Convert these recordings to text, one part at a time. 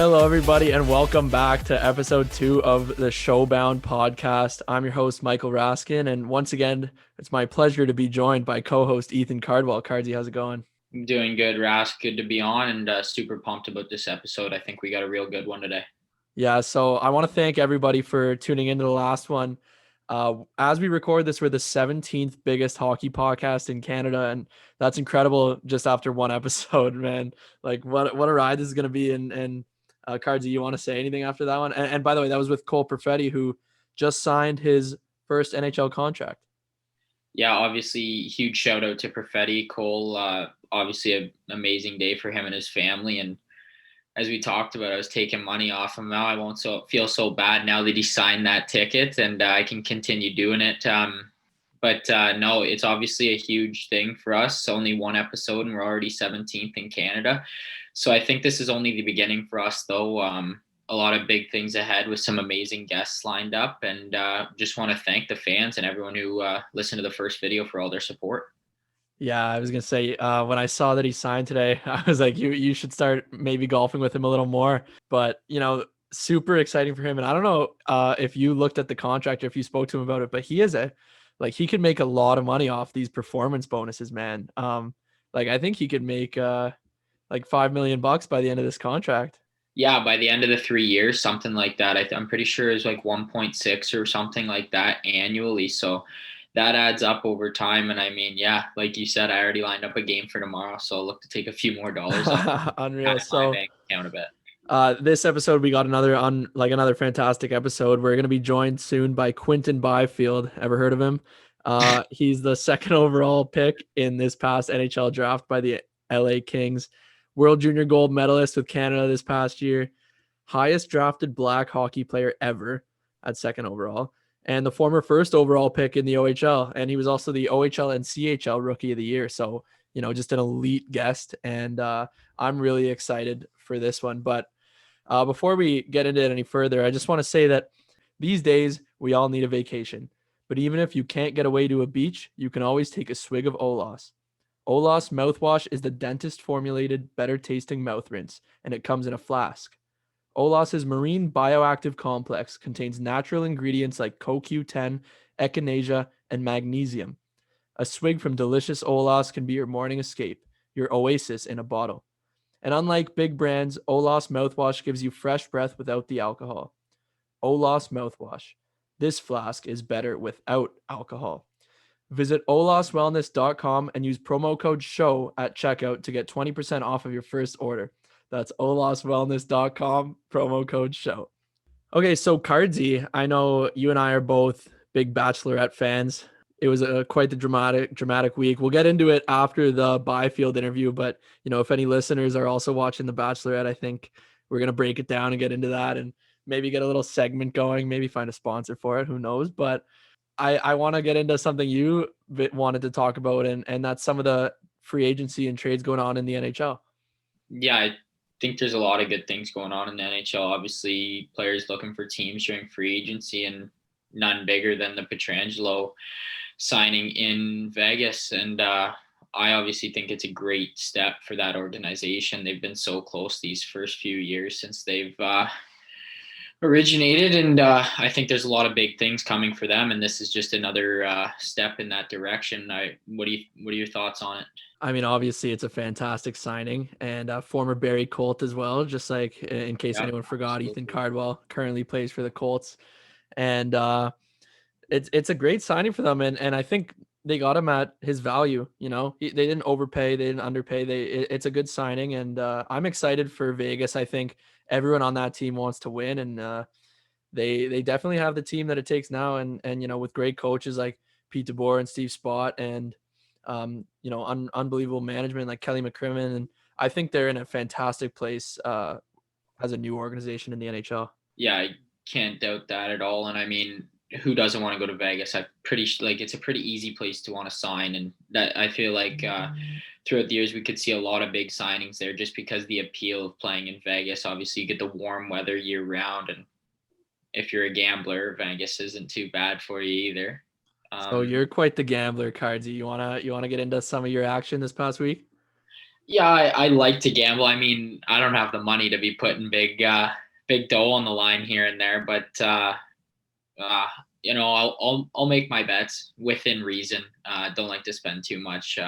Hello, everybody, and welcome back to episode 2 of the Showbound podcast. I'm your host, Michael Raskin, and once again, it's my pleasure to be joined by co-host Ethan Cardwell. Cardsy, how's it going? I'm doing good, Rask. Good to be on and super pumped about this episode. I think we got a real good one today. Yeah, so I want to thank everybody for tuning into the last one. As we record this, we're the 17th biggest hockey podcast in Canada, and that's incredible just after one episode, man. Like, what a ride this is going to be. And Cardsy, you want to say anything after that one? And by the way, that was with Cole Perfetti, who just signed his first NHL contract. Yeah, obviously, huge shout out to Perfetti. Cole, obviously an amazing day for him and his family. And as we talked about, I was taking money off him. Now I won't feel so bad now that he signed that ticket, and I can continue doing it. But no, it's obviously a huge thing for us. Only one episode, and we're already 17th in Canada. So I think this is only the beginning for us, though. A lot of big things ahead with some amazing guests lined up, and just want to thank the fans and everyone who listened to the first video for all their support. Yeah, I was gonna say when I saw that he signed today, I was like, you should start maybe golfing with him a little more. But super exciting for him. And I don't know if you looked at the contract or if you spoke to him about it, but he could make a lot of money off these performance bonuses, man. I think he could make like $5 million by the end of this contract. Yeah, by the end of the 3 years, something like that. I'm pretty sure it's like 1.6 or something like that annually. So that adds up over time. And I mean, yeah, like you said, I already lined up a game for tomorrow, so I'll look to take a few more dollars off Unreal. my bank account a bit. This episode we got another fantastic episode. We're gonna be joined soon by Quinton Byfield. Ever heard of him? He's the second overall pick in this past NHL draft by the LA Kings. World Junior Gold medalist with Canada this past year. Highest drafted Black hockey player ever at second overall. And the former first overall pick in the OHL. And he was also the OHL and CHL Rookie of the Year. So, just an elite guest. And I'm really excited for this one. But before we get into it any further, I just want to say that these days we all need a vacation. But even if you can't get away to a beach, you can always take a swig of Olas. Olas mouthwash is the dentist formulated, better tasting mouth rinse, and it comes in a flask. Olas's marine bioactive complex contains natural ingredients like CoQ10, echinacea, and magnesium. A swig from delicious Olas can be your morning escape, your oasis in a bottle. And unlike big brands, Olas mouthwash gives you fresh breath without the alcohol. Olas mouthwash. This flask is better without alcohol. Visit olaswellness.com and use promo code SHOW at checkout to get 20% off of your first order. That's olaswellness.com, promo code SHOW. Okay, so Cardsy, I know you and I are both big Bachelorette fans. It was quite the dramatic week. We'll get into it after the Byfield interview, but if any listeners are also watching the Bachelorette, I think we're gonna break it down and get into that, and maybe get a little segment going. Maybe find a sponsor for it. Who knows? But I want to get into something you wanted to talk about, and that's some of the free agency and trades going on in the NHL. Yeah, I think there's a lot of good things going on in the NHL. Obviously, players looking for teams during free agency, and none bigger than the Pietrangelo signing in Vegas. And I obviously think it's a great step for that organization. They've been so close these first few years since they've originated, and I think there's a lot of big things coming for them, and this is just another step in that direction. What are your thoughts on it? I mean, obviously it's a fantastic signing, and former Barrie Colt as well, just like in case anyone forgot, Absolutely. Ethan Cardwell currently plays for the Colts, and it's a great signing for them, and I think they got him at his value. They didn't overpay, they didn't underpay. It's a good signing, and I'm excited for Vegas. I think everyone on that team wants to win, and they definitely have the team that it takes now, and with great coaches like Pete DeBoer and Steve Spott, and unbelievable management like Kelly McCrimmon, and I think they're in a fantastic place as a new organization in the NHL. Yeah, I can't doubt that at all. And I mean, who doesn't want to go to Vegas? It's a pretty easy place to want to sign, and that I feel like throughout the years we could see a lot of big signings there just because the appeal of playing in Vegas. Obviously, you get the warm weather year round, and if you're a gambler, Vegas isn't too bad for you either. So you're quite the gambler, Cardsy. You wanna get into some of your action this past week? Yeah, I like to gamble. I mean, I don't have the money to be putting big dough on the line here and there, but uh, I'll make my bets within reason. Don't like to spend too much.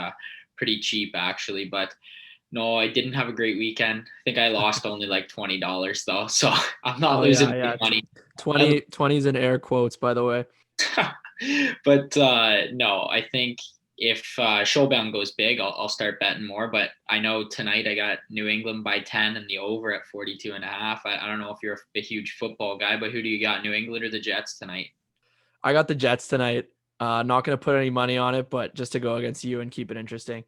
Pretty cheap actually, but no, I didn't have a great weekend. I think I lost only like $20 though, so I'm not Oh losing yeah, big yeah. money. 20's in air quotes, by the way. But no, I think if Showbound goes big, I'll start betting more. But I know tonight I got New England by 10 and the over at 42.5. I don't know if you're a huge football guy, but who do you got, New England or the Jets tonight? I got the Jets tonight. Not gonna put any money on it, but just to go against you and keep it interesting.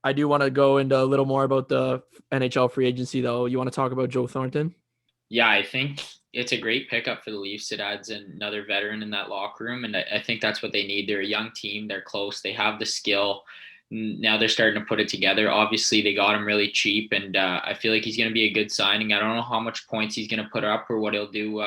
I do want to go into a little more about the NHL free agency, though. You want to talk about Joe Thornton? Yeah, I think it's a great pickup for the Leafs. It adds another veteran in that locker room, and I think that's what they need. They're a young team. They're close. They have the skill. Now they're starting to put it together. Obviously, they got him really cheap, and I feel like he's going to be a good signing. I don't know how much points he's going to put up or what he'll do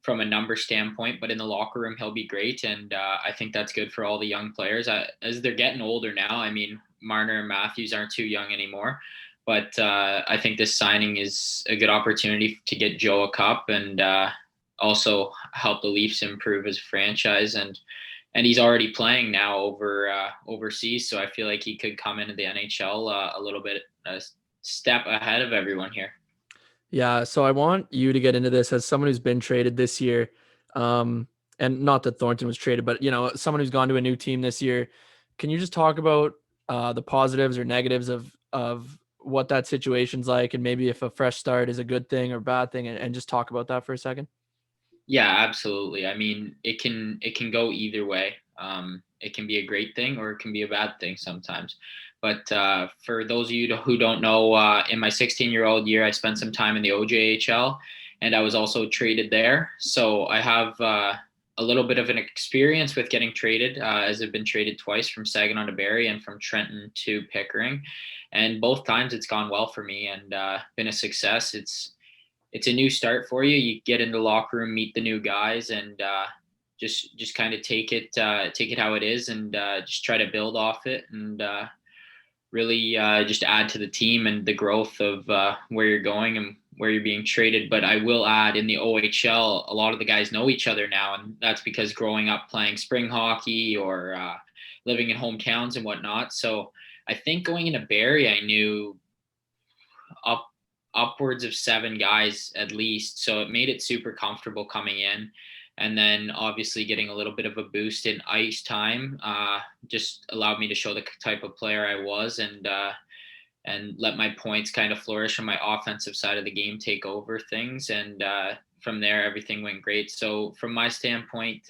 from a number standpoint, but in the locker room, he'll be great, and I think that's good for all the young players. As they're getting older now, I mean, Marner and Matthews aren't too young anymore. But I think this signing is a good opportunity to get Joe a cup and also help the Leafs improve as a franchise. And he's already playing now overseas, so I feel like he could come into the NHL a little bit a step ahead of everyone here. Yeah, so I want you to get into this as someone who's been traded this year. Um, and not that Thornton was traded, but someone who's gone to a new team this year. Can you just talk about the positives or negatives of what that situation's like, and maybe if a fresh start is a good thing or bad thing, and just talk about that for a second? Yeah, absolutely. I mean, it can go either way. It can be a great thing or it can be a bad thing sometimes. But for those of you who don't know, in my 16-year-old year, I spent some time in the OJHL, and I was also traded there. So I have a little bit of an experience with getting traded, as I've been traded twice from Saginaw to Barrie and from Trenton to Pickering, and both times it's gone well for me and been a success. It's a new start for you. You get in the locker room, meet the new guys, and just kind of take it how it is, and just try to build off it, and really just add to the team and the growth of where you're going and where you're being traded. But I will add, in the OHL, a lot of the guys know each other now, and that's because growing up playing spring hockey or living in hometowns and whatnot. So I think going into Barrie, I knew up upwards of 7 guys at least. So it made it super comfortable coming in. And then obviously getting a little bit of a boost in ice time just allowed me to show the type of player I was, and let my points kind of flourish on my offensive side of the game, take over things. And from there, everything went great. So from my standpoint,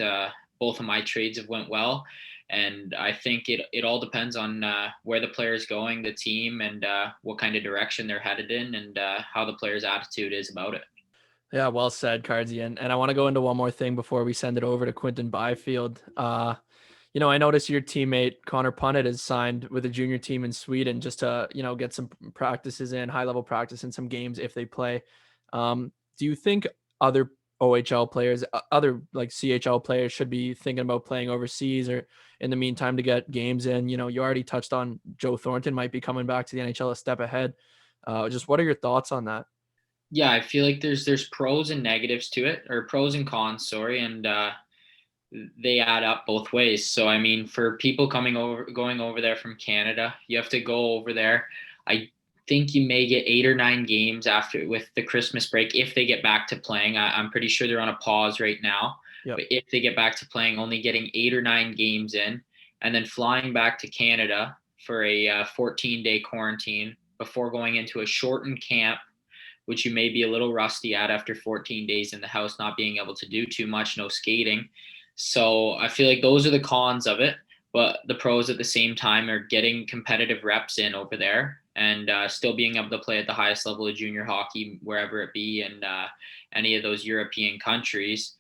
both of my trades have went well. And I think it all depends on where the player is going, the team, and what kind of direction they're headed in, and how the player's attitude is about it. Yeah, well said, Cardzy. And I want to go into one more thing before we send it over to Quinton Byfield. I noticed your teammate Connor Punnett is signed with a junior team in Sweden just to, get some practices in, high level practice in some games if they play. Do you think other OHL players, other like CHL players should be thinking about playing overseas or in the meantime to get games in? You already touched on Joe Thornton might be coming back to the NHL a step ahead. Just what are your thoughts on that? Yeah, I feel like there's pros and negatives to it, or pros and cons, sorry, and they add up both ways. So I mean, for people going over there from Canada, you have to go over there. I think you may get 8 or 9 games after with the Christmas break if they get back to playing. I'm pretty sure they're on a pause right now, Yep. but if they get back to playing, only getting 8 or 9 games in, and then flying back to Canada for a 14-day quarantine before going into a shortened camp, which you may be a little rusty at after 14 days in the house, not being able to do too much, no skating. So I feel like those are the cons of it. But the pros at the same time are getting competitive reps in over there, and still being able to play at the highest level of junior hockey, wherever it be, in any of those European countries.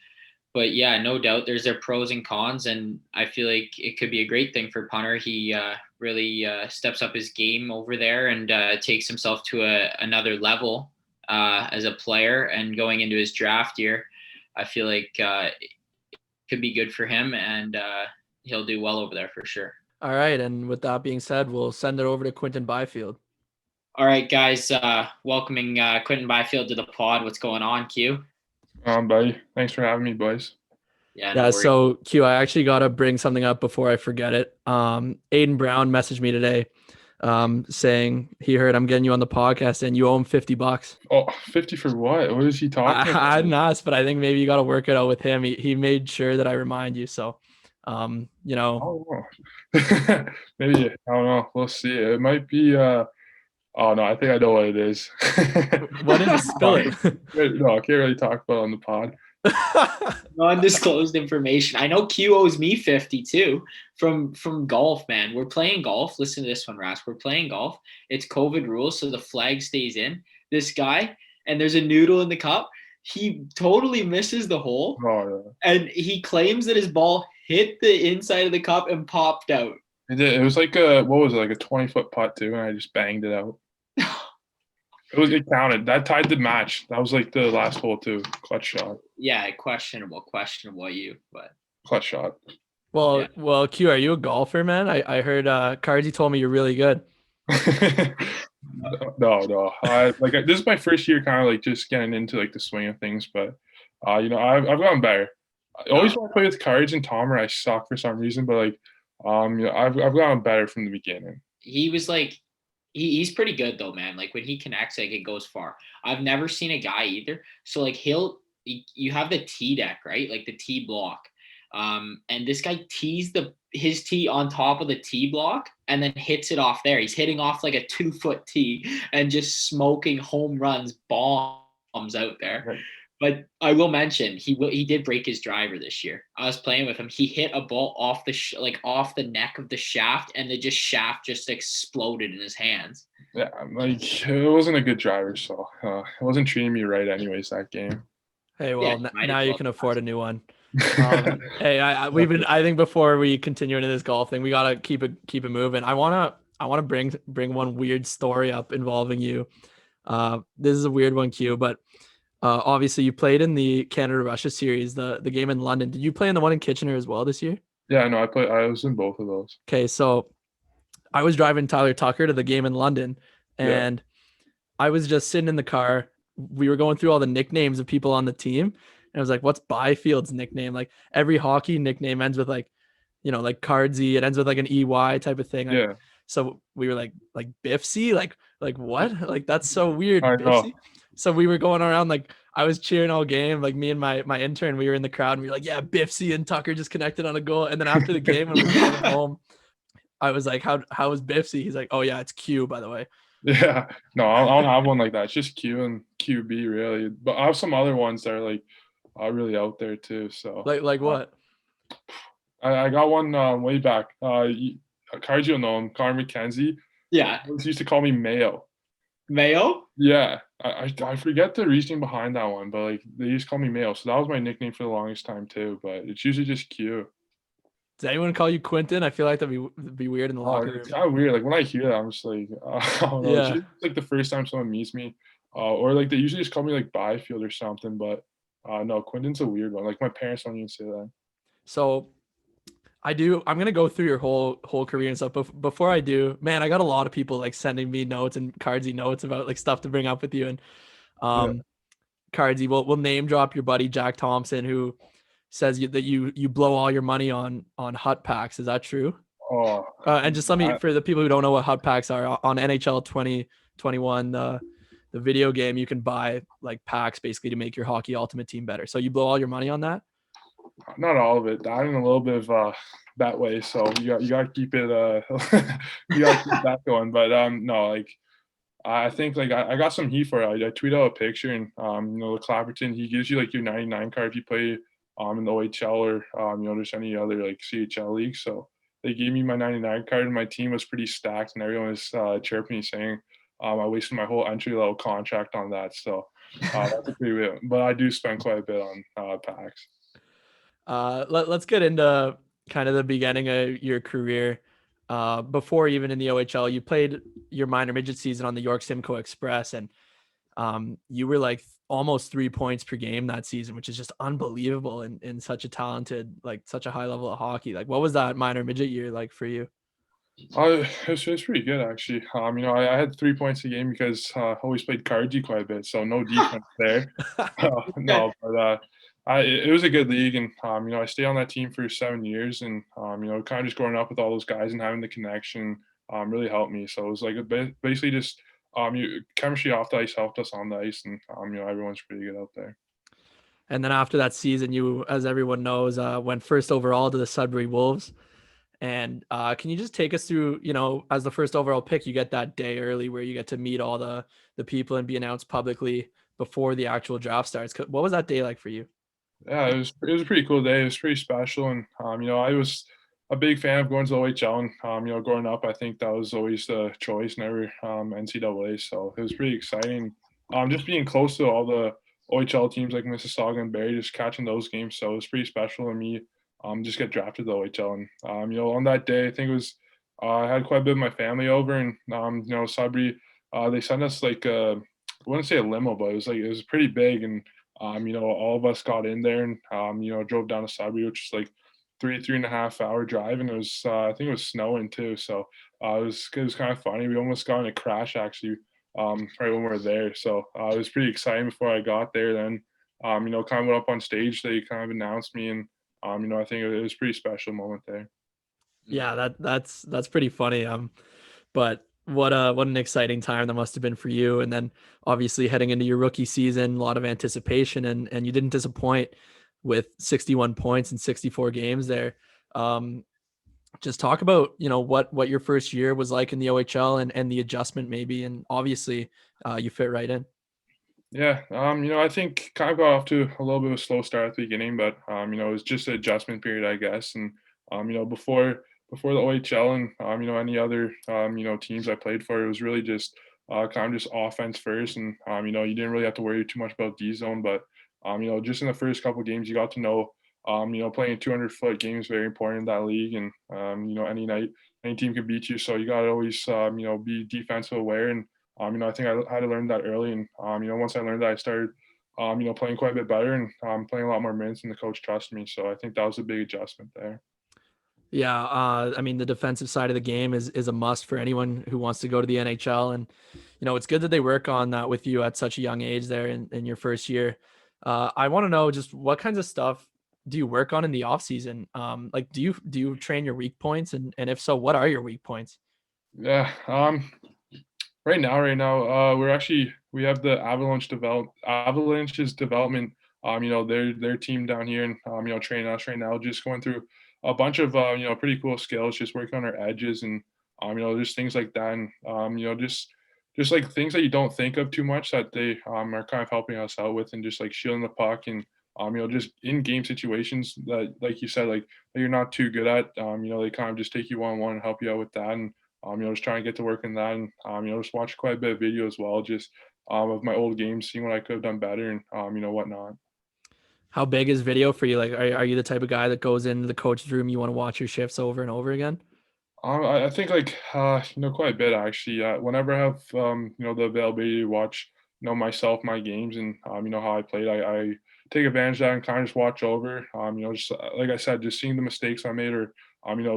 But yeah, no doubt there's their pros and cons, and I feel like it could be a great thing for Punter. He really steps up his game over there and takes himself to another level as a player. And going into his draft year, I feel like it could be good for him, and he'll do well over there for sure. All right, and with that being said, we'll send it over to Quinton Byfield. All right, guys. Welcoming Quinton Byfield to the pod. What's going on, Q? Buddy, thanks for having me, boys. Yeah, no Yeah, worries. so Q, I actually gotta bring something up before I forget it. Aiden Brown messaged me today, saying he heard I'm getting you on the podcast and you owe him $50. Oh, 50 for what? What is he talking I about? didn't ask, but I think maybe you got to work it out with him. He made sure that I remind you. So, you I know, don't know. Maybe, I don't know. We'll see. It might be, oh no, I think I know what it is. what is it? Spill it. No, I can't really talk about it on the pod. Undisclosed information. I know Q owes me 50 too from golf, man. We're playing golf. Listen to this one, Ras. We're playing golf. It's COVID rules, so the flag stays in. This guy, and there's a noodle in the cup. He totally misses the hole, Oh, and he claims that his ball hit the inside of the cup and popped out. yeah. It did. It was like what was it, like a 20-foot putt too, and I just banged it out. It counted. That tied the match. That was like the last hole too. Clutch shot. Yeah, questionable you, but Clutch shot. Well, Q, are you a golfer, man? I heard Cardsy told me you're really good. No. This is my first year, kind of like just getting into like the swing of things. But I've gotten better. I always want to play with Cards and Tomer. I suck for some reason, but I've gotten better from the beginning. he was like he's pretty good though, man. Like when he connects, like it goes far. I've never seen a guy either. So like you have the tee deck, right? Like the tee block. And this guy tees his tee on top of the tee block and then hits it off there. He's hitting off like a 2-foot tee and just smoking home runs, bombs out there. Right. But I will mention he did break his driver this year. I was playing with him. He hit a ball off off the neck of the shaft, and the shaft just exploded in his hands. Yeah, it wasn't a good driver, so it wasn't treating me right, anyways. That game. Hey, well, Yeah, now you can afford a new one. Hey, I think before we continue into this golf thing, we gotta keep it moving. I wanna bring one weird story up involving you. This is a weird one, Q, but obviously you played in the Canada-Russia series, the game in London. Did you play in the one in Kitchener as well this year? Yeah, no, I was in both of those. Okay, so I was driving Tyler Tucker to the game in London, and I was just sitting in the car. We were going through all the nicknames of people on the team, and I was like, "What's Byfield's nickname?" Like every hockey nickname ends with like Cardsy. It ends with like an EY type of thing. Yeah. So we were like Biffsy, like what? Like that's so weird, I know. Biffsy. So we were going around, like I was cheering all game, like me and my intern, we were in the crowd and we were like, yeah, Biffsy and Tucker just connected on a goal. And then after the game, when we were driving home, I was like, how was Biffsy? He's like, oh yeah, it's Q, by the way. Yeah, no, I don't have one like that. It's just Q and QB really, but I have some other ones that are like really out there too. So Like what? I got one way back. Cards, you'll know him, Connor McKenzie. Yeah. He used to call me Mayo. Mayo? Yeah, I forget the reasoning behind that one, but like they used to call me Mayo, so that was my nickname for the longest time too. But it's usually just Q. Does anyone call you Quinton? I feel like that'd be weird in the locker room. It's kind of weird. Like when I hear that, I'm just like, I don't know. Yeah. It's like the first time someone meets me, or like they usually just call me like Byfield or something. But no, Quinton's a weird one. Like my parents don't even say that. So I'm gonna go through your whole career and stuff. But before I do, man, I got a lot of people like sending me notes and Cardsy notes about like stuff to bring up with you. And Cardsy, we'll name drop your buddy Jack Thompson, who says that you blow all your money on hut packs. Is that true? Oh. And just for the people who don't know what hut packs are, on NHL 2021, the video game, you can buy like packs basically to make your hockey ultimate team better. So you blow all your money on that? Not all of it. I'm in a little bit of that way. So you got to keep it. You got to keep that going. But no, like I think like I got some heat for it. I tweeted out a picture, and the Clapperton, he gives you like your 99 card if you play in the OHL or just any other like CHL league. So they gave me my 99 card, and my team was pretty stacked, and everyone was chirping me saying I wasted my whole entry level contract on that. So that's a pretty weird. But I do spend quite a bit on packs. Let's get into kind of the beginning of your career. Before even in the OHL, you played your minor midget season on the York Simcoe Express, and you were like almost 3 points per game that season, which is just unbelievable in such a talented, like such a high level of hockey. Like, what was that minor midget year like for you? It's pretty good actually. I had 3 points a game because I always played cardsy quite a bit, so no defense there. No, but it was a good league, and I stayed on that team for 7 years, and kind of just growing up with all those guys and having the connection really helped me. So it was like basically just chemistry off the ice helped us on the ice, and everyone's pretty good out there. And then after that season, you, as everyone knows, went first overall to the Sudbury Wolves. And can you just take us through, as the first overall pick, you get that day early where you get to meet all the people and be announced publicly before the actual draft starts. What was that day like for you? Yeah, it was a pretty cool day. It was pretty special, and I was a big fan of going to the OHL, and growing up, I think that was always the choice, never NCAA. So it was pretty exciting. Just being close to all the OHL teams like Mississauga and Barrie, just catching those games. So it was pretty special to me. Just get drafted to the OHL, and on that day, I think it was I had quite a bit of my family over, and Sudbury, they sent us like I wouldn't say a limo, but it was pretty big, and all of us got in there and drove down to Sudbury, which is like 3.5 hour drive, and it was I think it was snowing too, so it was kind of funny. We almost got in a crash actually right when we were there, so it was pretty exciting before I got there. Then kind of went up on stage. They kind of announced me, and I think it was a pretty special moment there. Yeah, that's pretty funny. But what an exciting time that must have been for you. And then obviously heading into your rookie season, a lot of anticipation, and you didn't disappoint with 61 points in 64 games there. Just talk about what your first year was like in the OHL and the adjustment maybe, and obviously you fit right in. Yeah, I think kind of got off to a little bit of a slow start at the beginning, but it was just an adjustment period, I guess. And before the OHL and any other teams I played for, it was really just kind of just offense first, and you didn't really have to worry too much about D zone, but just in the first couple of games, you got to know playing 200-foot game is very important in that league, and any night any team can beat you, so you got to always be defensive aware. And I think I had to learn that early, and once I learned that, I started playing quite a bit better, and playing a lot more minutes, and the coach trusted me. So I think that was a big adjustment there. Yeah, I mean the defensive side of the game is a must for anyone who wants to go to the NHL, and it's good that they work on that with you at such a young age there in your first year. I want to know just what kinds of stuff do you work on in the off season? Like do you train your weak points, and if so, what are your weak points? Yeah. Right now, we have the Avalanche's development. Their team down here, and training us right now, just going through a bunch of pretty cool skills, just working on our edges, and just things like that, and just like things that you don't think of too much that they are kind of helping us out with, and just like shielding the puck, and just in game situations that, like you said, like that you're not too good at. They kind of just take you one on one and help you out with that, and just trying to get to work in that, and just watch quite a bit of video as well, just of my old games, seeing what I could have done better, and whatnot. How big is video for you? Like, are you the type of guy that goes into the coach's room, you want to watch your shifts over and over again? I think like quite a bit actually. Whenever I have the availability to watch myself, my games, and how I played, I take advantage of that and kind of just watch over. Just like I said, just seeing the mistakes I made, or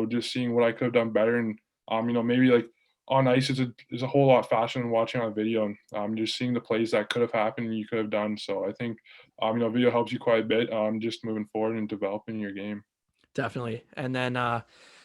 just seeing what I could have done better, and maybe like on ice is a whole lot faster than watching on video, and just seeing the plays that could have happened and you could have done. So I think video helps you quite a bit, just moving forward and developing your game. Definitely. And then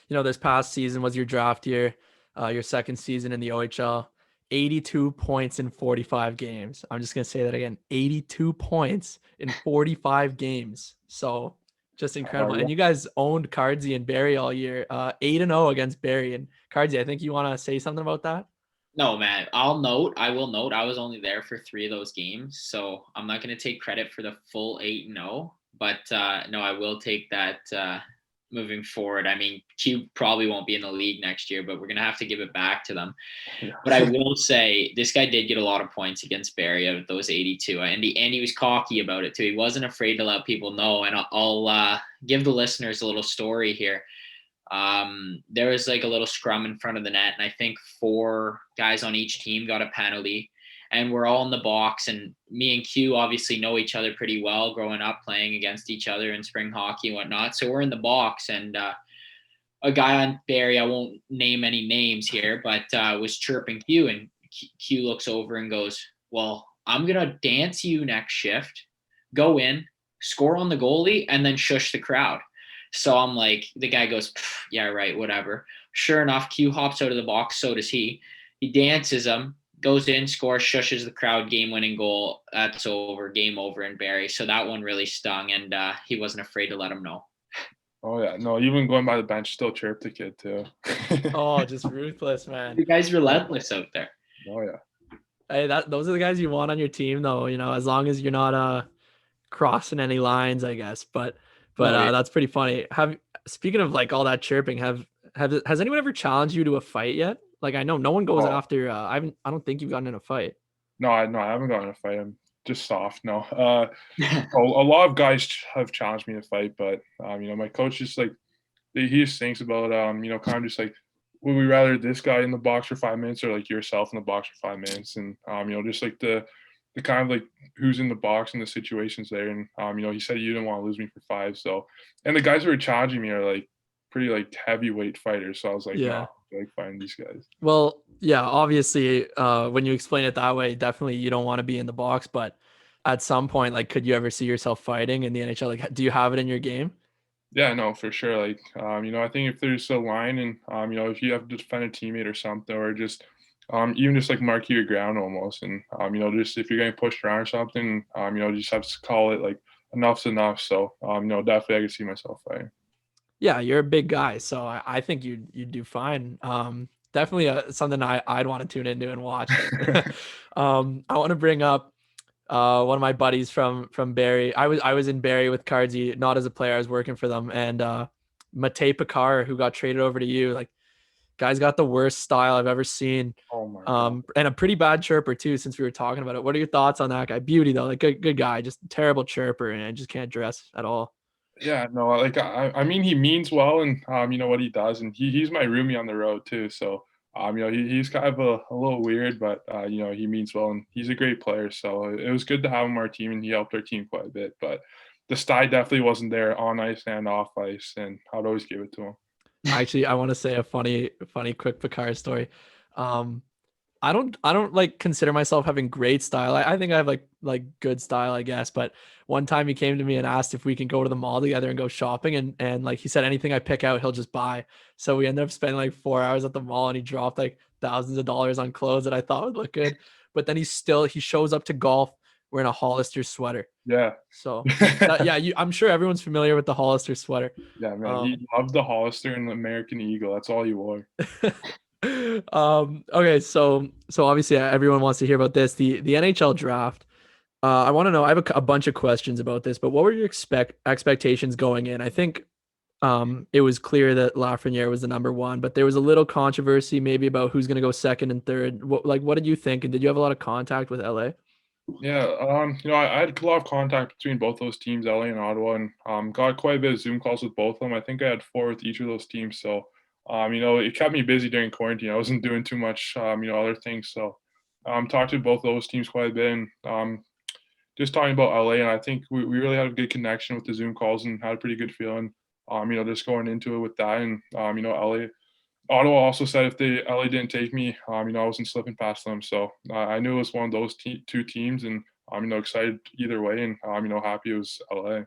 this past season was your draft year, your second season in the OHL. 82 points in 45 games. I'm just gonna say that again. 82 points in 45 games. So just incredible. Yeah. And you guys owned Cardsy and Barrie all year. 8-0 against Barrie and Cardsy. I think you want to say something about that. No, man. I will note I was only there for 3 of those games, so I'm not going to take credit for the full 8-0, but no, I will take that moving forward. I mean, Q probably won't be in the league next year, but we're going to have to give it back to them. Yeah. But I will say this guy did get a lot of points against Barrie out of those 82, and he was cocky about it too. He wasn't afraid to let people know, and I'll give the listeners a little story here. There was like a little scrum in front of the net, and I think 4 guys on each team got a penalty, and we're all in the box, and me and Q obviously know each other pretty well growing up playing against each other in spring hockey and whatnot. So we're in the box, and a guy on Barry, I won't name any names here, but was chirping Q, and Q looks over and goes, well, I'm going to dance you next shift, go in, score on the goalie, and then shush the crowd. So I'm like, the guy goes, yeah, right, whatever. Sure enough, Q hops out of the box, so does he. He dances him, goes in, scores, shushes the crowd, game-winning goal. That's over, game over in Barry. So that one really stung, and he wasn't afraid to let him know. Oh yeah, no, even going by the bench, still chirped the kid too. Oh, just ruthless, man. You guys relentless out there. Oh yeah. Hey, those are the guys you want on your team, though. As long as you're not crossing any lines, I guess. But that's pretty funny. Speaking of like all that chirping, has anyone ever challenged you to a fight yet? Like, I know no one goes after. I don't think you've gotten in a fight. No, I haven't gotten in a fight. I'm just soft. No. A lot of guys have challenged me to fight, but my coach just like he just thinks about kind of just like, would we rather this guy in the box for 5 minutes or like yourself in the box for 5 minutes, and just like the kind of like who's in the box and the situations there, and he said you didn't want to lose me for 5, so, and the guys who are challenging me are like pretty like heavyweight fighters, so I was like, Yeah. no, like fighting these guys. Well, yeah, obviously, when you explain it that way, definitely you don't want to be in the box, but at some point, like, could you ever see yourself fighting in the NHL? Like, do you have it in your game? Yeah, no, for sure. Like, I think if there's a line and, if you have to defend a teammate or something, or just, even just like mark your ground almost. And, just if you're getting pushed around or something, you just have to call it like enough's enough. So, definitely I can see myself fighting. Yeah, you're a big guy, so I think you'd do fine. Definitely something I'd want to tune into and watch. I want to bring up one of my buddies from Barrie. I was in Barrie with Cardsy, not as a player. I was working for them, and Matej Pekar, who got traded over to you. Like, guy's got the worst style I've ever seen. Oh my God. And a pretty bad chirper too, since we were talking about it. What are your thoughts on that guy? Beauty though, like good guy, just terrible chirper, and just can't dress at all. Yeah, no, like I mean he means well, and what he does, and he's my roomie on the road too. So he's kind of a little weird, but he means well, and he's a great player. So it was good to have him on our team, and he helped our team quite a bit. But the style definitely wasn't there on ice and off ice, and I'd always give it to him. Actually, I want to say a funny quick Picard story. I don't like consider myself having great style. I think I have like good style, I guess. But one time he came to me and asked if we can go to the mall together and go shopping, and like he said anything I pick out, he'll just buy. So we ended up spending like 4 hours at the mall, and he dropped like thousands of dollars on clothes that I thought would look good. But then he shows up to golf wearing a Hollister sweater. Yeah. So yeah, I'm sure everyone's familiar with the Hollister sweater. Yeah, man. He loved the Hollister and the American Eagle. That's all he wore. Okay, so obviously everyone wants to hear about this, the NHL draft. I want to know, I have a bunch of questions about this, but what were your expectations going in? I think it was clear that Lafreniere was the number one, but there was a little controversy maybe about who's going to go second and third. What did you think, and did you have a lot of contact with LA? Yeah, I had a lot of contact between both those teams, LA and Ottawa, and got quite a bit of Zoom calls with both of them. I think I had 4 with each of those teams, so it kept me busy during quarantine. I wasn't doing too much, other things. So, talked to both those teams quite a bit, and just talking about LA. And I think we really had a good connection with the Zoom calls and had a pretty good feeling. Just going into it with that, and LA. Ottawa also said if LA didn't take me, I wasn't slipping past them. So I knew it was one of those two teams, and excited either way, and happy it was LA.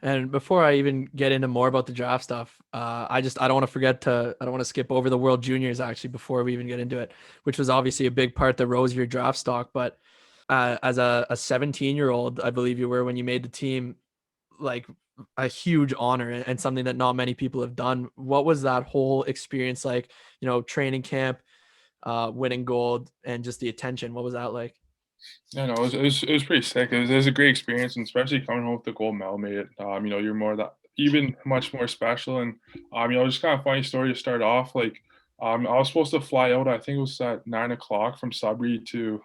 And before I even get into more about the draft stuff, I don't want to skip over the World Juniors actually before we even get into it, which was obviously a big part that rose your draft stock. But as a 17-year-old, I believe you were when you made the team, like a huge honor and something that not many people have done. What was that whole experience like? Training camp, winning gold, and just the attention. What was that like? Yeah, no, it was pretty sick. It was a great experience, and especially coming home with the gold medal made it. You're more that even much more special. And just kind of funny story to start off. Like, I was supposed to fly out. I think it was at 9 o'clock from Sudbury to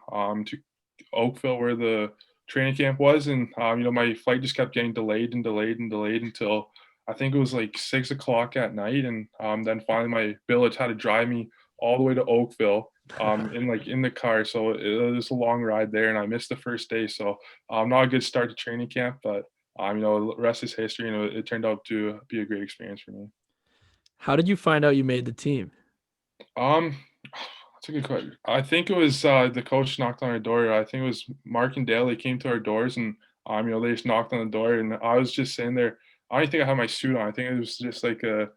Oakville, where the training camp was, and my flight just kept getting delayed and delayed and delayed until I think it was like 6 o'clock at night, and then finally my billet had to drive me all the way to Oakville in the car. So it was a long ride there, and I missed the first day. So not a good start to training camp, but the rest is history, and it turned out to be a great experience for me. How did you find out you made the team? Um, that's a good question. I think it was the coach knocked on our door. I think it was Mark and Dale. They came to our doors and they just knocked on the door and I was just sitting there. I don't think I had my suit on. I think it was just like it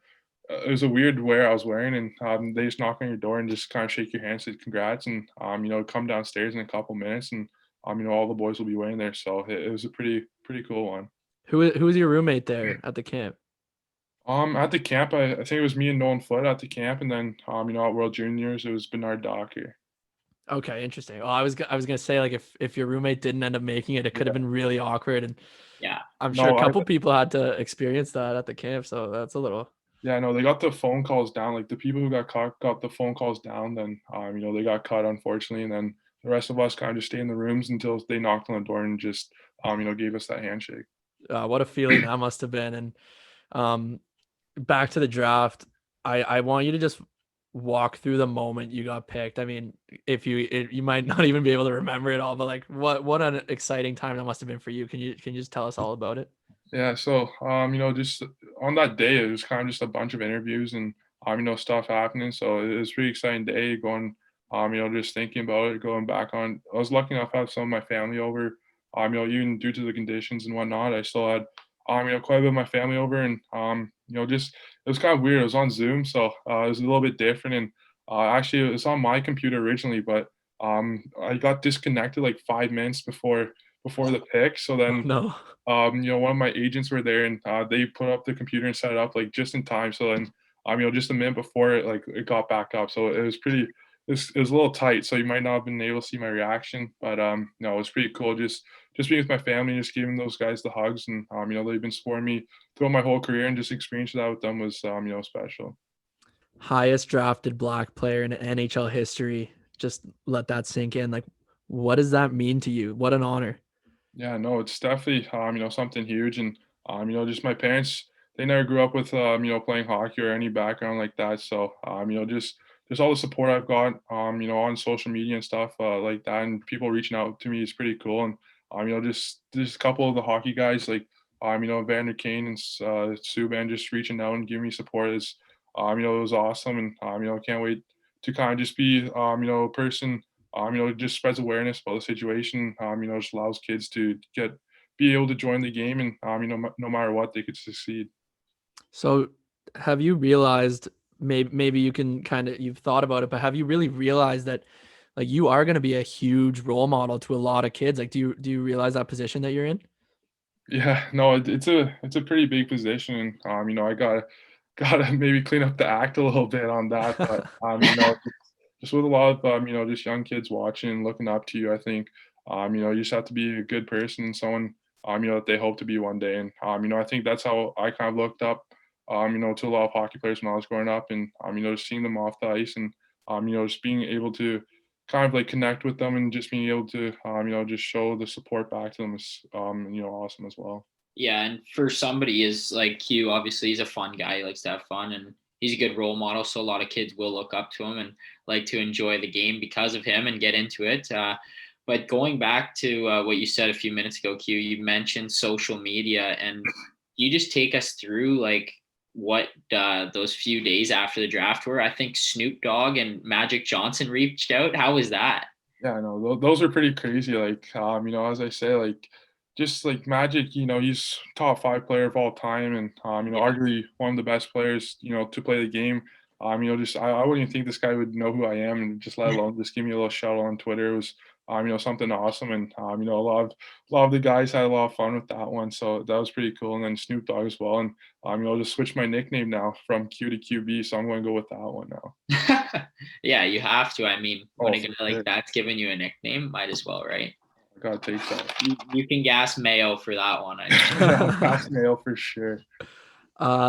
was a weird wear I was wearing, and they just knock on your door and just kind of shake your hand, say congrats, and come downstairs in a couple minutes, and all the boys will be waiting there. So it was a pretty cool one. Who was your roommate there at the camp? At the camp, I think it was me and Nolan Foot at the camp, and then at World Juniors, it was Bernard Docker. Okay, interesting. Well, I was gonna say like if your roommate didn't end up making it, it could have Yeah. been really awkward, and Yeah. I'm sure a couple people had to experience that at the camp. So that's a little. Yeah, no, they got the phone calls down. Like the people who got caught got the phone calls down. Then, they got cut unfortunately, and then the rest of us kind of just stayed in the rooms until they knocked on the door and just, gave us that handshake. What a feeling that must have been. And back to the draft, I want you to just walk through the moment you got picked. I mean, if you might not even be able to remember it all, but like what an exciting time that must have been for you. Can you just tell us all about it? Yeah, so just on that day, it was kind of just a bunch of interviews and stuff happening. So it was a pretty exciting day going, just thinking about it, going back on. I was lucky enough to have some of my family over. Even due to the conditions and whatnot, I still had quite a bit of my family over, and just it was kind of weird. It was on Zoom, so it was a little bit different. And actually, it was on my computer originally, but I got disconnected like 5 minutes before the pick. So Oh, then no. one of my agents were there and they put up the computer and set it up like just in time. So then, just a minute before it got back up. So it was it was a little tight. So you might not have been able to see my reaction, but no, it was pretty cool. Just being with my family, just giving those guys the hugs, and they've been supporting me throughout my whole career, and just experiencing that with them was special. Highest drafted black player in NHL history. Just let that sink in. Like, what does that mean to you? What an honor. Yeah, no, it's definitely something huge, and just my parents, they never grew up with playing hockey or any background like that. So just all the support I've got on social media and stuff like that, and people reaching out to me is pretty cool. And just a couple of the hockey guys like Vander Kane and Subban just reaching out and giving me support is it was awesome, and can't wait to kind of just be a person just spreads awareness about the situation. Just allows kids to be able to join the game, and no matter what, they could succeed. So have you realized, maybe you can you've thought about it, but have you really realized that like you are going to be a huge role model to a lot of kids? Like, do you realize that position that you're in? Yeah, no, it's a pretty big position, and I gotta maybe clean up the act a little bit on that, but just with a lot of just young kids watching and looking up to you, I think you just have to be a good person and someone that they hope to be one day. And I think that's how I kind of looked up to a lot of hockey players when I was growing up, and just seeing them off the ice, and just being able to kind of like connect with them and just being able to just show the support back to them is awesome as well. Yeah, and for somebody is like Hugh, obviously he's a fun guy. He likes to have fun, and he's a good role model. So a lot of kids will look up to him and like to enjoy the game because of him and get into it. But going back to what you said a few minutes ago, Q, you mentioned social media, and you just take us through like what those few days after the draft were. I think Snoop Dogg and Magic Johnson reached out. How was that? Yeah, I know. Those are pretty crazy. Like, as I say, like, just like Magic, he's top five player of all time, and Yeah. arguably one of the best players, to play the game. Just I wouldn't even think this guy would know who I am, and just let alone just give me a little shout out on Twitter. It was, something awesome, and a lot of the guys had a lot of fun with that one, so that was pretty cool. And then Snoop Dogg as well, and just switch my nickname now from Q to QB, so I'm going to go with that one now. Yeah, you have to. I mean, when Oh, a guy for like sure. that's giving you a nickname, might as well, right? I gotta take that. You can gas Mayo for that one. I Yeah, pass mail for sure.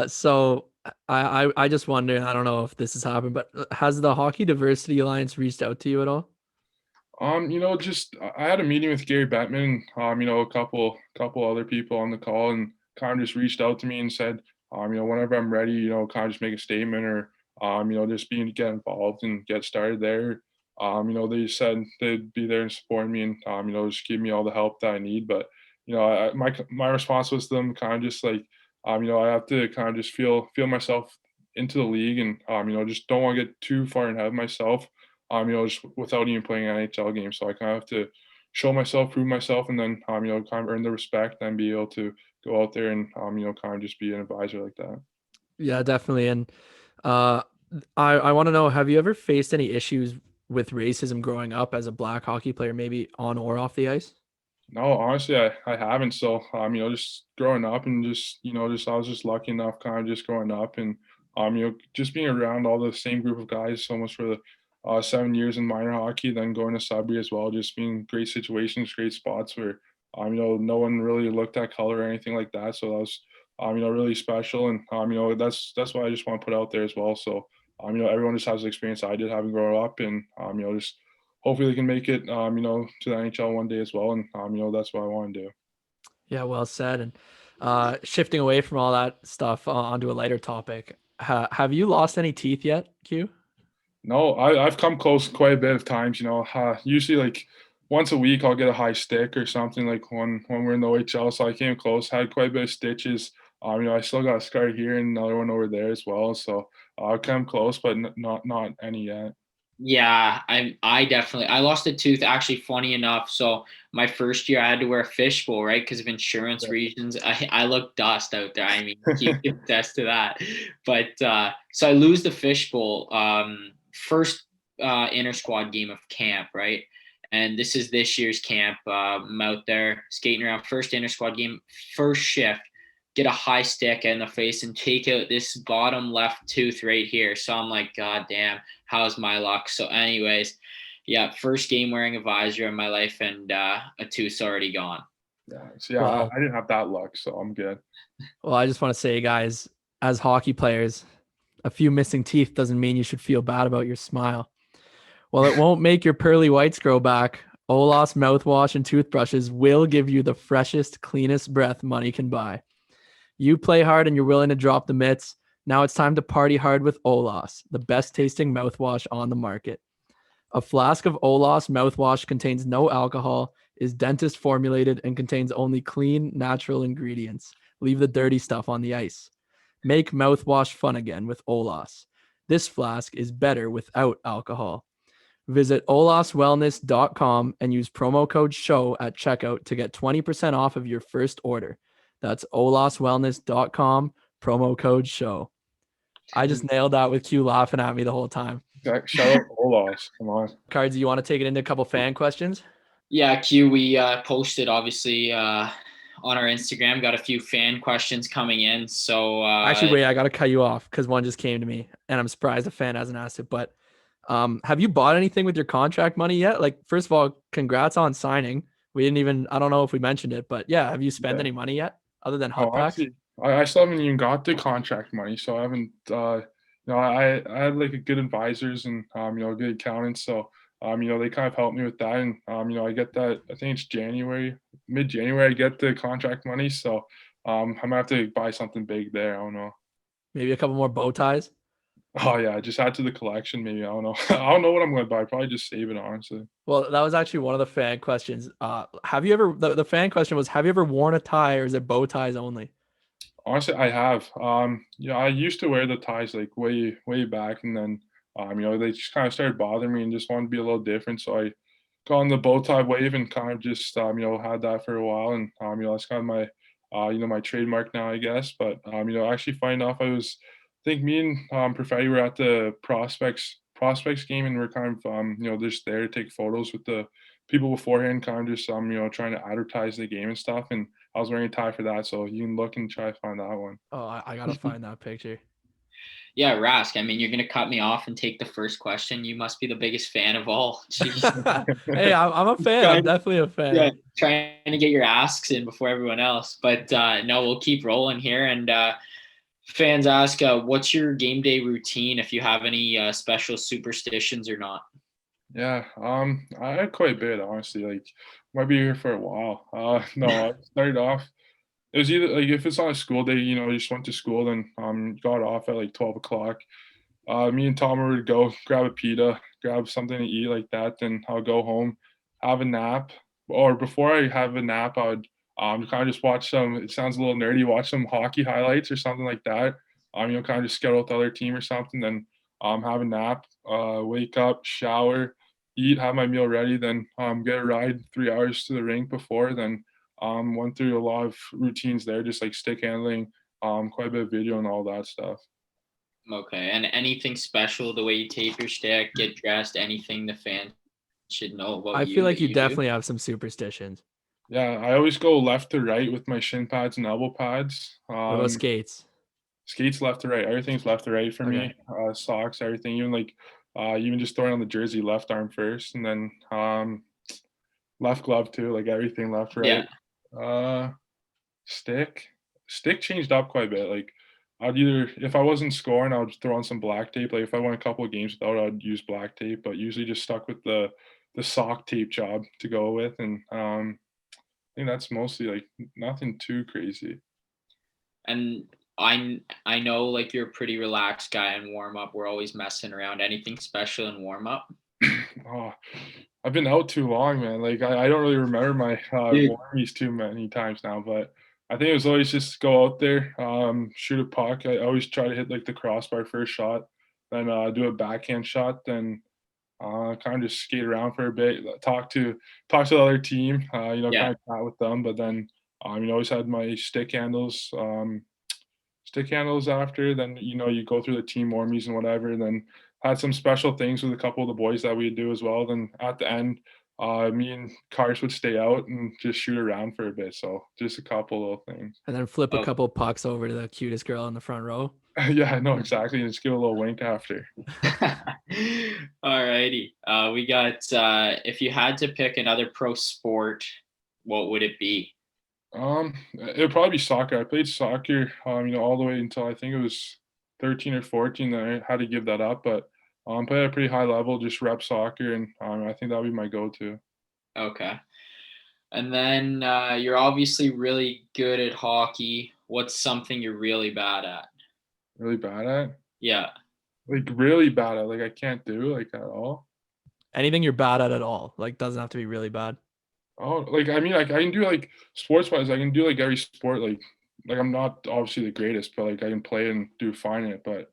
So I just wonder, I don't know if this has happened, but has the Hockey Diversity Alliance reached out to you at all? Just I had a meeting with Gary Bettman, a couple other people on the call, and kind of just reached out to me and said, whenever I'm ready, kind of just make a statement or, just being to get involved and get started there. They said they'd be there and support me and, just give me all the help that I need. But, my response was to them kind of just like, I have to kind of just feel myself into the league, and just don't want to get too far ahead of myself. Just without even playing an NHL game, so I kind of have to show myself, prove myself, and then kind of earn the respect and be able to go out there and kind of just be an advisor like that. Yeah, definitely. And I want to know, have you ever faced any issues with racism growing up as a black hockey player, maybe on or off the ice? No, honestly, I haven't. So, just growing up and just I was just lucky enough, kind of just growing up and just being around all the same group of guys so much for the 7 years in minor hockey, then going to Sudbury as well, just being great situations, great spots where no one really looked at color or anything like that. So that was really special, and that's what I just want to put out there as well. So everyone just has the experience I did having grown up, and just hopefully they can make it, to the NHL one day as well. And, that's what I want to do. Yeah, well said. And shifting away from all that stuff onto a lighter topic, have you lost any teeth yet, Q? No, I've come close quite a bit of times. Usually like once a week I'll get a high stick or something like when we're in the OHL. So I came close, had quite a bit of stitches. I still got a scar here and another one over there as well. So I came close, but not any yet. Yeah, I lost a tooth, actually, funny enough. So my first year I had to wear a fishbowl, right? Because of insurance reasons. I look dust out there. I mean, you can attest to that. But so I lose the fishbowl first inter squad game of camp, right? And this is this year's camp. I'm out there skating around, first inter squad game, first shift, get a high stick in the face and take out this bottom left tooth right here. So I'm like, God damn, how's my luck? So anyways, yeah, first game wearing a visor in my life, and a tooth's already gone. Yeah. So yeah, Well, I didn't have that luck, so I'm good. well, I just want to say, guys, as hockey players, a few missing teeth doesn't mean you should feel bad about your smile. While it won't make your pearly whites grow back, Olas mouthwash and toothbrushes will give you the freshest, cleanest breath money can buy. You play hard and you're willing to drop the mitts. Now it's time to party hard with Olas, the best tasting mouthwash on the market. A flask of Olas mouthwash contains no alcohol, is dentist formulated, and contains only clean, natural ingredients. Leave the dirty stuff on the ice. Make mouthwash fun again with Olas. This flask is better without alcohol. Visit olaswellness.com and use promo code SHOW at checkout to get 20% off of your first order. That's olaswellness.com, promo code SHOW. I just nailed that with Q laughing at me the whole time. Shout out Olas. Come on. Cards, you want to take it into a couple fan questions? Yeah, Q, we posted obviously on our Instagram, got a few fan questions coming in. So Actually, wait, I got to cut you off because one just came to me and I'm surprised a fan hasn't asked it. But have you bought anything with your contract money yet? Like, first of all, congrats on signing. We didn't even, I don't know if we mentioned it, but yeah, have you spent any money yet other than hot packs? Honestly, I still haven't even got the contract money, so I haven't. I had like a good advisors and good accountants, so they kind of helped me with that, and I get that. I think it's January, mid-January, I get the contract money, so I might have to buy something big there. I don't know. Maybe a couple more bow ties. Oh yeah, just add to the collection. Maybe I don't know. I don't know what I'm gonna buy. Probably just save it, honestly. Well, that was actually one of the fan questions. Have you ever, the fan question was, have you ever worn a tie or is it bow ties only? Honestly, I have. I used to wear the ties like way back, and then they just kind of started bothering me and just wanted to be a little different. So I got on the bow tie wave and kind of just had that for a while, and that's kind of my my trademark now, I guess. But actually, find off I think me and Perfetti were at the prospects game, and we're kind of just there to take photos with the people beforehand, kind of just trying to advertise the game and stuff. And I was wearing a tie for that, so you can look and try to find that one. Oh, I gotta find that picture. Yeah, Rask, I mean, you're going to cut me off and take the first question. You must be the biggest fan of all. Hey, I'm a fan. I'm definitely a fan. Yeah, trying to get your asks in before everyone else. But no, we'll keep rolling here. And fans ask, what's your game day routine, if you have any special superstitions or not? Yeah, I had quite a bit, honestly. Like, might be here for a while. No, I started off. It was either like if it's on a school day, you just went to school, then got off at like 12 o'clock. Me and Tom would go grab a pita, grab something to eat like that. Then I'll go home, have a nap, or before I have a nap, I would kind of just watch some. It sounds a little nerdy. Watch some hockey highlights or something like that. kind of just schedule with the other team or something, then have a nap, wake up, shower, eat, have my meal ready, then get a ride 3 hours to the rink before, then went through a lot of routines there, just like stick handling, quite a bit of video and all that stuff. Okay. And anything special, the way you tape your stick, get dressed, anything the fans should know about I you feel like that you do? definitely have some superstitions. Yeah, I always go left to right with my shin pads and elbow pads. What about skates? Skates left to right. Everything's left to right for Okay. me. Socks, everything. Even just throwing on the jersey, left arm first, and then left glove too. Like everything left, right. Yeah. Stick. Stick changed up quite a bit. Like I'd either, if I wasn't scoring, I would throw on some black tape. Like if I went a couple of games without, I'd use black tape. But usually just stuck with the sock tape job to go with, and I think that's mostly like nothing too crazy. And I know like you're a pretty relaxed guy in warm up. We're always messing around. Anything special in warm up? Oh, I've been out too long, man. Like I don't really remember my warmies too many times now, but I think it was always just go out there, shoot a puck. I always try to hit like the crossbar first shot, then do a backhand shot, then kind of just skate around for a bit, talk to the other team, Yeah. kind of chat with them, but then always had my stick handles after. Then you go through the team warmies and whatever. And then had some special things with a couple of the boys that we'd do as well. Then at the end, me and Cars would stay out and just shoot around for a bit. So just a couple little things. And then flip a Oh. couple pucks over to the cutest girl in the front row. Yeah, I know exactly. And just give a little wink after. All righty. We got if you had to pick another pro sport, what would it be? It'd probably be soccer. I played soccer, all the way until I think it was 13 or 14. Then I had to give that up, but played at a pretty high level, just rep soccer, and I think that'd be my go-to. Okay. And then you're obviously really good at hockey. What's something you're really bad at? Really bad at? Yeah. Like really bad at? Like I can't do like at all. Anything you're bad at all. Like doesn't have to be really bad. Oh, like I mean, like I can do like sports-wise, I can do like every sport. Like I'm not obviously the greatest, but like I can play and do fine in it. But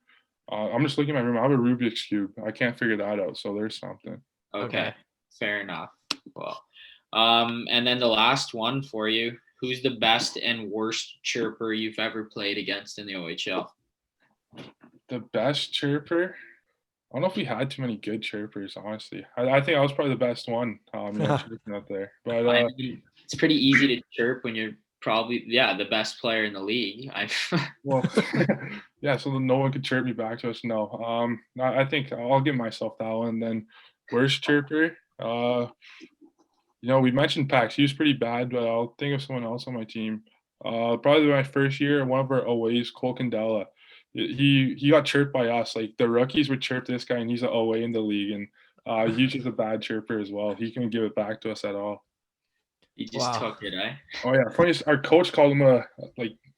I'm just looking at my room. I have a Rubik's cube. I can't figure that out. So there's something. Okay. Fair enough. Well, and then the last one for you. Who's the best and worst chirper you've ever played against in the OHL? The best chirper? I don't know if we had too many good chirpers, honestly. I think I was probably the best one, chirping up there. But I mean, it's pretty easy to chirp when you're probably the best player in the league. well, yeah. So no one could chirp me back to us. No, I think I'll give myself that one. Then worst chirper. We mentioned Pax. He was pretty bad, but I'll think of someone else on my team. Probably my first year, one of our OAs, Cole Candela. He got chirped by us. Like the rookies would chirp this guy, and he's an OA in the league, and he's just a bad chirper as well. He couldn't give it back to us at all. He just took it, eh? Oh yeah, funny. Our coach called him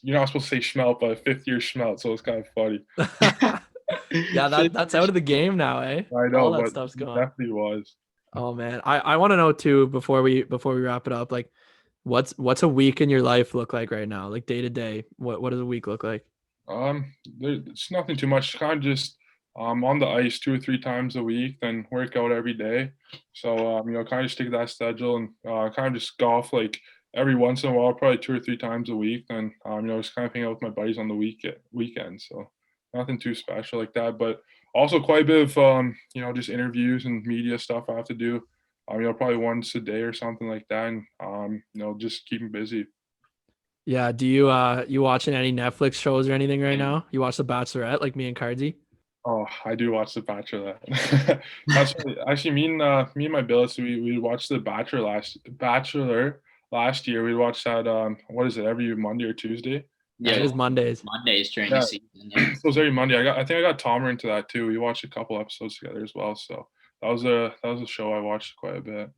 you're not supposed to say schmelt, but a fifth-year schmelt, so it's kind of funny. Yeah, that's out of the game now, eh? I know, all that but stuff's gone. Definitely was. Oh man, I want to know too before we wrap it up. Like, what's a week in your life look like right now? Like day to day, what does a week look like? It's nothing too much. Kind of just on the ice 2 or 3 times a week, then work out every day. So kind of stick to that schedule, and kind of just golf like every once in a while, probably 2 or 3 times a week. Then just kind of hang out with my buddies on the weekend. So nothing too special like that, but also quite a bit of just interviews and media stuff I have to do. Probably once a day or something like that, and just keeping busy. Yeah. Do you watching any Netflix shows or anything right now? You watch The Bachelorette like me and Cardsy? Oh, I do watch The Bachelorette. That's actually me and my billets. We watched The Bachelor last year. We watched that. What is it? Every Monday or Tuesday? Yeah, it is Mondays. Mondays during the season. Yeah. It was every Monday. I think I got Tomer into that too. We watched a couple episodes together as well. So that was a show I watched quite a bit.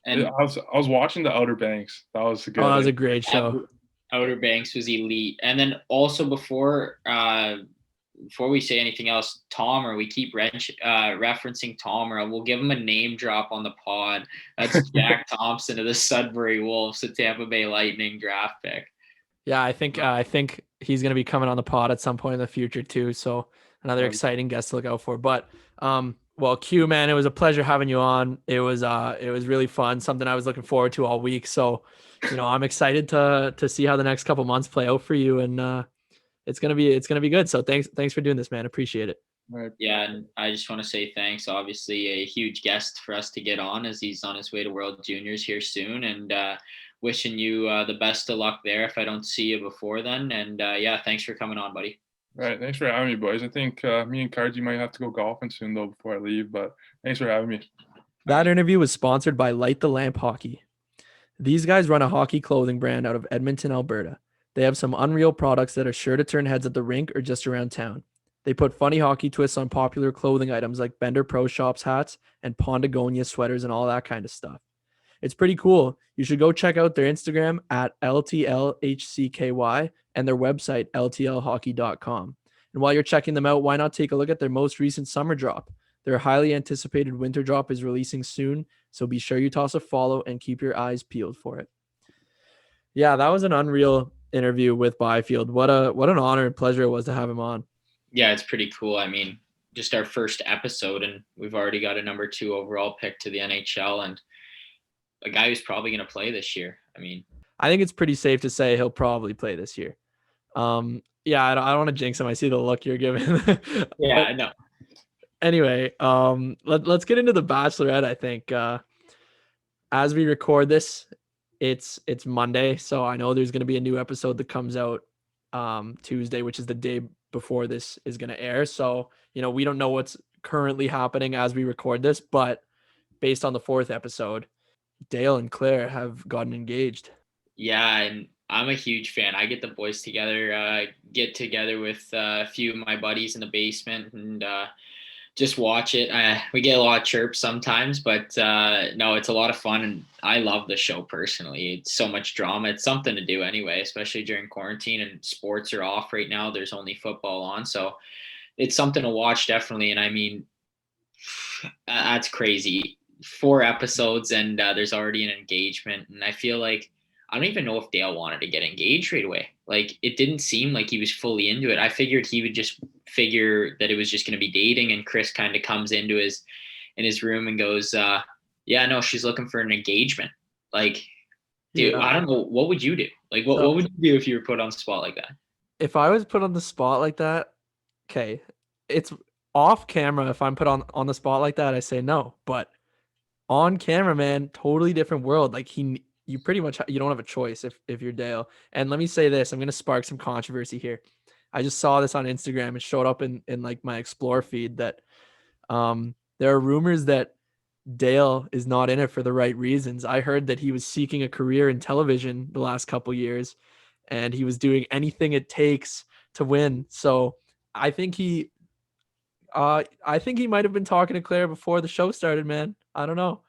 And I was watching the Outer Banks. That was good. Oh, that was a great show. Outer Banks was elite. And then also before we say anything else, Tomer, we keep referencing Tomer. We'll give him a name drop on the pod. That's Jack Thompson of the Sudbury Wolves, the Tampa Bay Lightning draft pick. Yeah, I think he's going to be coming on the pod at some point in the future too. So another exciting guest to look out for. But well, Q, man, it was a pleasure having you on. It was really fun, something I was looking forward to all week. So, I'm excited to see how the next couple months play out for you, and it's gonna be good. So thanks for doing this, man. Appreciate it. Right. Yeah, and I just want to say thanks. Obviously, a huge guest for us to get on as he's on his way to World Juniors here soon, and wishing you the best of luck there if I don't see you before then. And yeah, thanks for coming on, buddy. Right. Thanks for having me, boys. I think me and Karji might have to go golfing soon, though, before I leave. But thanks for having me. That interview was sponsored by Light the Lamp Hockey. These guys run a hockey clothing brand out of Edmonton, Alberta. They have some unreal products that are sure to turn heads at the rink or just around town. They put funny hockey twists on popular clothing items like Bender Pro Shops hats and Pondagonia sweaters and all that kind of stuff. It's pretty cool. You should go check out their Instagram at LTLHCKY and their website, ltlhockey.com. And while you're checking them out, why not take a look at their most recent summer drop? Their highly anticipated winter drop is releasing soon, so be sure you toss a follow and keep your eyes peeled for it. Yeah, that was an unreal interview with Byfield. What an honor and pleasure it was to have him on. Yeah, it's pretty cool. I mean, just our first episode, and we've already got a number 2 overall pick to the NHL, and a guy who's probably going to play this year. I mean, I think it's pretty safe to say he'll probably play this year. Yeah, I don't want to jinx him. I see the look you're giving. Yeah, I know. Anyway, let's get into the Bachelorette. I think as we record this, it's Monday, so I know there's going to be a new episode that comes out Tuesday, which is the day before this is going to air. So we don't know what's currently happening as we record this, but based on the 4th episode, Dale and Claire have gotten engaged. Yeah, and I'm a huge fan. I get the boys together, get together with a few of my buddies in the basement, and just watch it. We get a lot of chirps sometimes, but no, it's a lot of fun, and I love the show personally. It's so much drama. It's something to do anyway, especially during quarantine and sports are off right now. There's only football on, so it's something to watch definitely. And I mean, that's crazy. 4 episodes and there's already an engagement, and I feel like I don't even know if Dale wanted to get engaged right away. Like, it didn't seem like he was fully into it. I figured he would just figure that it was just going to be dating, and Chris kind of comes into his room and goes, yeah, no, she's looking for an engagement. Like, dude, yeah. I don't know. What would you do? Like, what would you do if you were put on the spot like that? If I was put on the spot like that, okay, it's off camera. If I'm put on the spot like that, I say no. But on camera, man, totally different world. Like, you pretty much, you don't have a choice if you're Dale. And let me say this, I'm going to spark some controversy here. I just saw this on Instagram. It showed up in like my Explore feed that there are rumors that Dale is not in it for the right reasons. I heard that he was seeking a career in television the last couple years, and he was doing anything it takes to win. So I think he might have been talking to Claire before the show started, man. I don't know.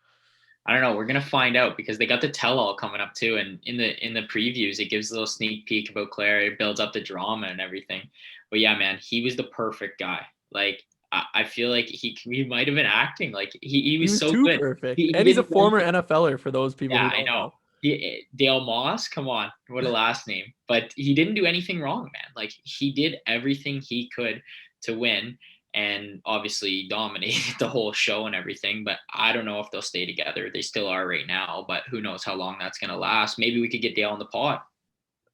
We're gonna find out, because they got the tell-all coming up too, and in the previews it gives a little sneak peek about Claire. It builds up the drama and everything. But yeah, man, he was the perfect guy. Like, I feel like he might have been acting. Like, he was so too good. Perfect. And he's a former NFLer for those people. Yeah, who don't know. Dale Moss, come on, what a last name. But he didn't do anything wrong, man. Like, he did everything he could to win, and obviously dominated the whole show and everything. But I don't know if they'll stay together. They still are right now, but who knows how long that's going to last. Maybe we could get Dale on the pod.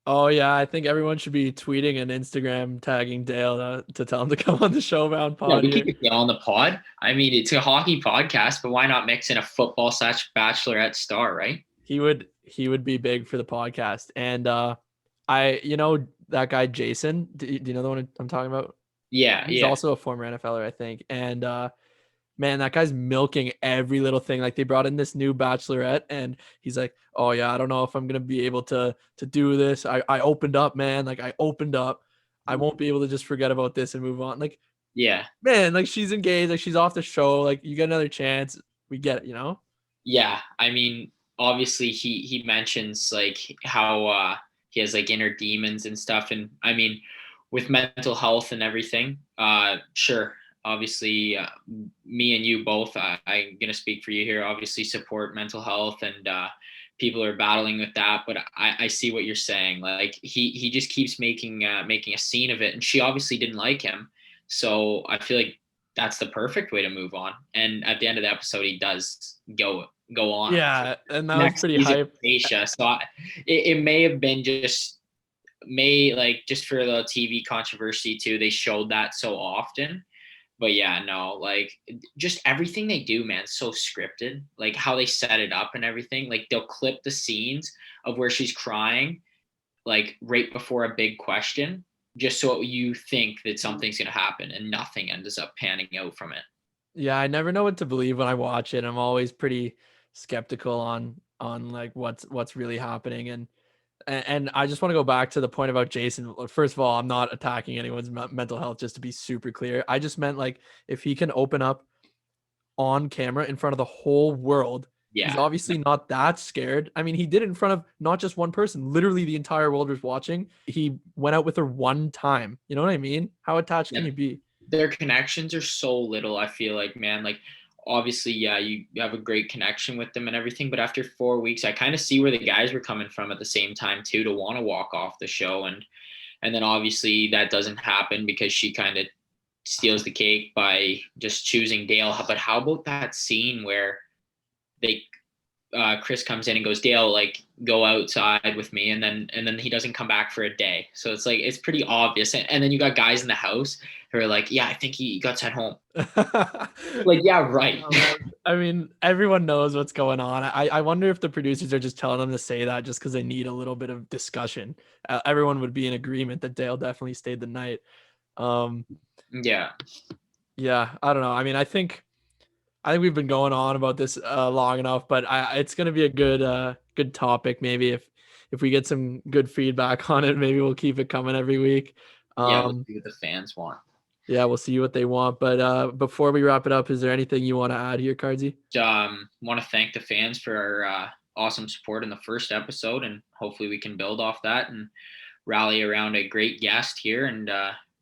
Oh, yeah. I think everyone should be tweeting and Instagram tagging Dale to tell him to come on the Showbound pod. Yeah, we could get Dale on the pod. I mean, it's a hockey podcast, but why not mix in a football / Bachelorette star, right? He would be big for the podcast. And that guy, Jason, do you know the one I'm talking about? Yeah. He's also a former NFLer, I think. And man, that guy's milking every little thing. Like, they brought in this new Bachelorette, and he's like, oh yeah, I don't know if I'm gonna be able to do this. I opened up, man. Like, I opened up. I won't be able to just forget about this and move on. Like, yeah, man, like, she's engaged, like, she's off the show. Like, you get another chance. We get it, you know? Yeah. I mean, obviously he mentions like how he has like inner demons and stuff. And I mean, with mental health and everything, sure. Obviously, me and you both, I'm going to speak for you here, obviously support mental health and people are battling with that, but I see what you're saying. Like he just keeps making a scene of it, and she obviously didn't like him. So I feel like that's the perfect way to move on. And at the end of the episode, he does go on. Yeah, and that was pretty hype. So it may have been just for the TV controversy too. They showed that so often. But yeah, no, like just everything they do, man, so scripted. Like how they set it up and everything. Like they'll clip the scenes of where she's crying, like right before a big question, just so you think that something's gonna happen, and nothing ends up panning out from it. Yeah, I never know what to believe when I watch it. I'm always pretty skeptical on like what's really happening, and I just want to go back to the point about Jason. First of all, I'm not attacking anyone's mental health, just to be super clear. I just meant like if he can open up on camera in front of the whole world, he's obviously not that scared. I mean, he did it in front of not just one person, literally the entire world was watching. He went out with her one time. You know what I mean? How attached can you be? Their connections are so little, I feel like, man. Like obviously, yeah, you have a great connection with them and everything, but after 4 weeks, I kind of see where the guys were coming from at the same time too, to want to walk off the show. And then obviously that doesn't happen because she kind of steals the cake by just choosing Dale. But how about that scene where Chris comes in and goes, Dale, like go outside with me, and then he doesn't come back for a day. So it's like it's pretty obvious. And then you got guys in the house who are like, yeah, I think he got sent home. Like, yeah, right. I mean, everyone knows what's going on. I wonder if the producers are just telling them to say that just because they need a little bit of discussion. Everyone would be in agreement that Dale definitely stayed the night. Yeah, I don't know. I mean, I think we've been going on about this long enough, but it's going to be a good topic. Maybe if we get some good feedback on it, maybe we'll keep it coming every week. We'll see what the fans want. Yeah, we'll see what they want. But before we wrap it up, is there anything you want to add here, Cardsy? Want to thank the fans for our awesome support in the first episode, and hopefully we can build off that and rally around a great guest here and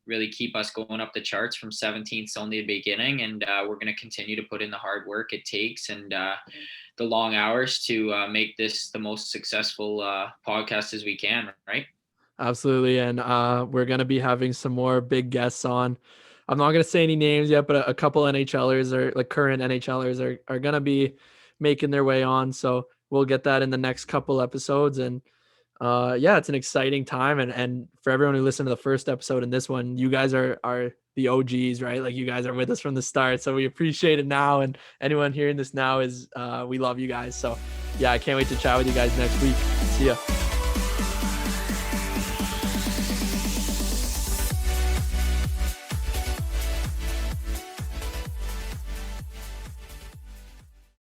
really keep us going up the charts from 17th only the beginning. And we're going to continue to put in the hard work it takes and the long hours to make this the most successful podcast as we can, right? Absolutely. And we're going to be having some more big guests on. I'm not going to say any names yet, but a couple NHLers or like current NHLers are going to be making their way on. So we'll get that in the next couple episodes. And yeah, it's an exciting time. And for everyone who listened to the first episode and this one, you guys are the OGs, right? Like you guys are with us from the start. So we appreciate it now. And anyone hearing this now is we love you guys. So yeah, I can't wait to chat with you guys next week. See ya.